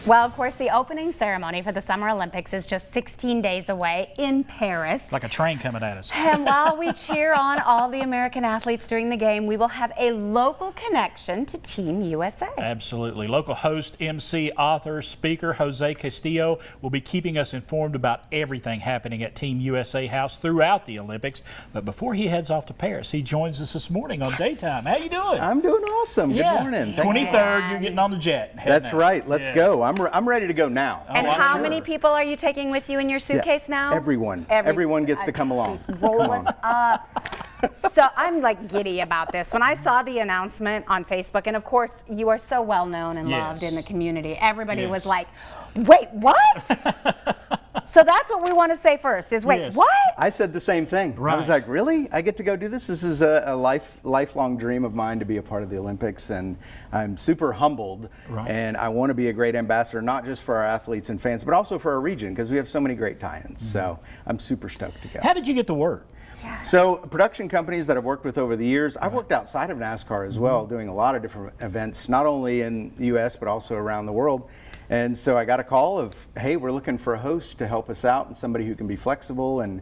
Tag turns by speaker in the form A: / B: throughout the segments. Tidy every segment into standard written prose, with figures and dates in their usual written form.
A: Well, of course, the opening ceremony for the Summer Olympics is just 16 days away in Paris.
B: Like a train coming at us.
A: And while we cheer on all the American athletes during the game, we will have a local connection to Team USA.
B: Absolutely. Local host, MC, author, speaker Jose Castillo will be keeping us informed about everything happening at Team USA House throughout the Olympics. But before he heads off to Paris, he joins us this morning on Daytime. How you doing?
C: I'm doing awesome. Good morning.
B: 23rd, you're getting on the jet.
C: That's right. Let's go. I'm ready to go now.
A: And how many people are you taking with you in your suitcase now?
C: Everyone. Everyone gets to come along.
A: Roll us up. So I'm like giddy about this. When I saw the announcement on Facebook, and of course you are so well known and loved in the community, everybody was like, wait, what? So that's what we want to say first is, wait, what?
C: I said the same thing. I was like, really? I get to go do this? This is a lifelong dream of mine to be a part of the Olympics, and I'm super humbled. And I want to be a great ambassador, not just for our athletes and fans, but also for our region, because we have so many great tie-ins. So I'm super stoked to go.
B: How did you get the word?
C: So production companies that I've worked with over the years, I've worked outside of NASCAR as well, doing a lot of different events, not only in the U.S., but also around the world. And so I got a call of, hey, we're looking for a host to help us out and somebody who can be flexible and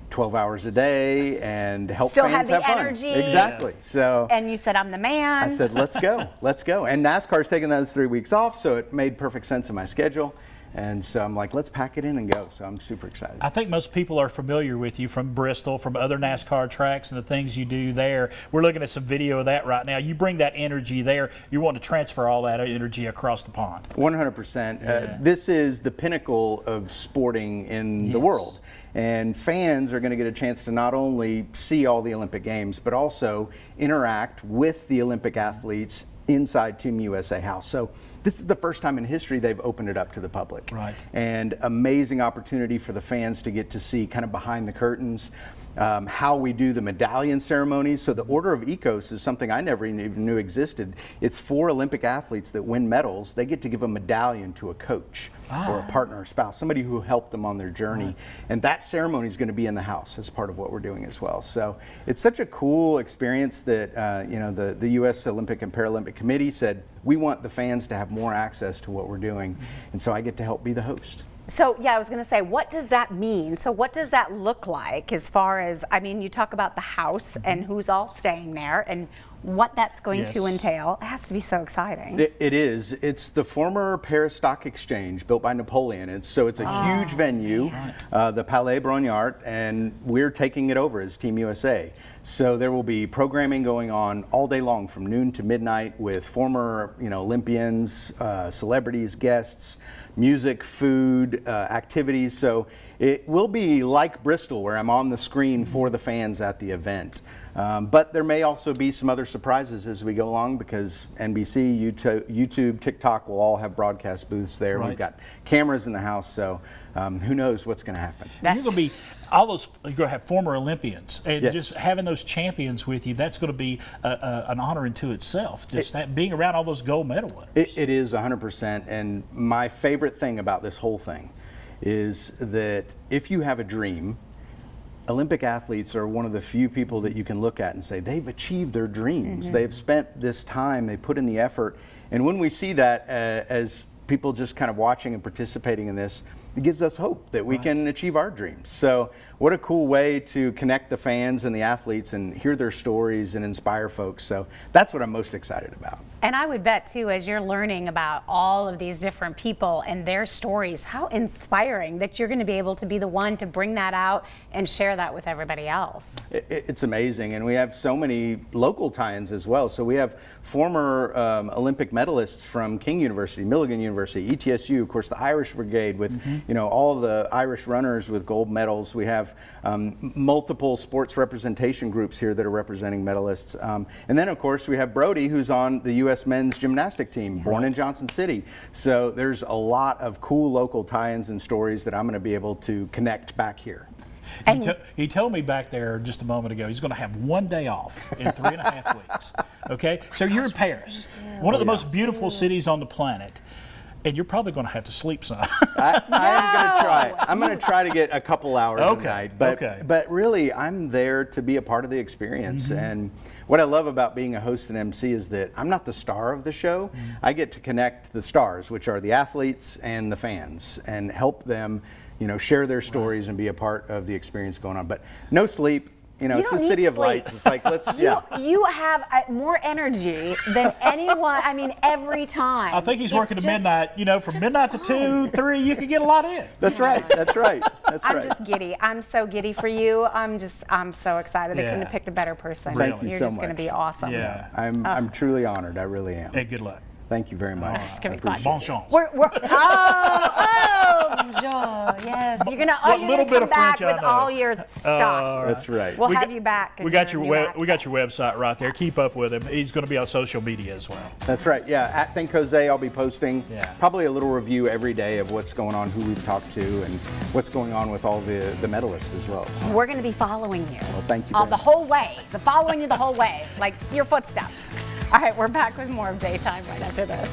C: 12 hours a day and help fans have fun.
A: Energy.
C: Exactly. So.
A: And you said, I'm the man.
C: I said, let's go, let's go. And NASCAR's taking those 3 weeks off, so it made perfect sense in my schedule. And so I'm like, let's pack it in and go. So I'm super excited.
B: I think most people are familiar with you from Bristol, from other NASCAR tracks and the things you do there. We're looking at some video of that right now. You bring that energy there. You want to transfer all that energy across the pond.
C: 100%. This is the pinnacle of sporting in the world. And fans are going to get a chance to not only see all the Olympic Games, but also interact with the Olympic athletes inside Team USA House. So this is the first time in history they've opened it up to the public. And amazing opportunity for the fans to get to see kind of behind the curtains how we do the medallion ceremonies. So the Order of Ecos is something I never even knew existed. It's for Olympic athletes that win medals. They get to give a medallion to a coach or a partner or spouse, somebody who helped them on their journey. And that ceremony is going to be in the house as part of what we're doing as well. So it's such a cool experience that you know, the U.S. Olympic and Paralympic Committee said, we want the fans to have more access to what we're doing. And so I get to help be the host.
A: So, yeah, I was going to say, what does that mean? So what does that look like as far as, I mean, you talk about the house and who's all staying there and what that's going to entail. It has to be so exciting.
C: It is. It's the former Paris Stock Exchange built by Napoleon. So it's a huge venue, the Palais Brongniart, and we're taking it over as Team USA. So there will be programming going on all day long from noon to midnight with former Olympians, celebrities, guests, music, food, activities. So it will be like Bristol, where I'm on the screen for the fans at the event. But there may also be some other surprises as we go along, because NBC, YouTube, TikTok will all have broadcast booths there. We've got cameras in the house, so who knows what's going to happen.
B: You're going to be you're going to have former Olympians, and just having those champions with you, that's going to be an honor into itself. Just that being around all those gold medal winners.
C: It is 100%, and my favorite thing about this whole thing is that if you have a dream, Olympic athletes are one of the few people that you can look at and say they've achieved their dreams. They've spent this time, they put in the effort, and when we see that as people just kind of watching and participating in this, it gives us hope that we can achieve our dreams. So what a cool way to connect the fans and the athletes and hear their stories and inspire folks. So that's what I'm most excited about.
A: And I would bet too, as you're learning about all of these different people and their stories, how inspiring that you're going to be able to be the one to bring that out and share that with everybody else.
C: It's amazing, and we have so many local tie-ins as well. So we have former Olympic medalists from King University, Milligan University, ETSU, of course the Irish Brigade with all the Irish runners with gold medals. We have multiple sports representation groups here that are representing medalists. And then of course we have Brody, who's on the U.S. men's gymnastic team, born in Johnson City. So there's a lot of cool local tie-ins and stories that I'm going to be able to connect back here.
B: And he told me back there just a moment ago he's going to have 1 day off in 3.5 weeks. Okay, so you're in Paris, one of the most beautiful cities on the planet. And you're probably going to have to sleep some.
C: I'm going to try. I'm going to try to get a couple hours a night. But really, I'm there to be a part of the experience. And what I love about being a host and MC is that I'm not the star of the show. I get to connect the stars, which are the athletes and the fans, and help them, share their stories and be a part of the experience going on. But no sleep. It's the city of lights. It's like,
A: You have more energy than anyone. I mean, every time.
B: I think he's working to midnight. From midnight to 2, 3, you could get a lot in.
C: That's right. That's right.
A: I'm just giddy. I'm so giddy for you. I'm so excited. They couldn't have picked a better person.
C: Thank you
A: You're
C: so
A: just
C: much.
A: going to be awesome.
B: Yeah.
C: I'm truly honored. I really am.
B: Hey, good luck.
C: Thank you very much.
A: It's going to be fun.
B: Bon chance.
A: Bonjour. Yes. You're going to come back with all your stuff.
C: That's right.
A: We'll have you back.
B: We got your website right there. Keep up with him. He's going to be on social media as well.
C: That's right. Yeah. At Think Jose, I'll be posting probably a little review every day of what's going on, who we've talked to, and what's going on with all the medalists as well. So.
A: We're going to be following you.
C: Well, thank you.
A: The whole way. Following you the whole way, like your footsteps. All right, we're back with more of Daytime right after this.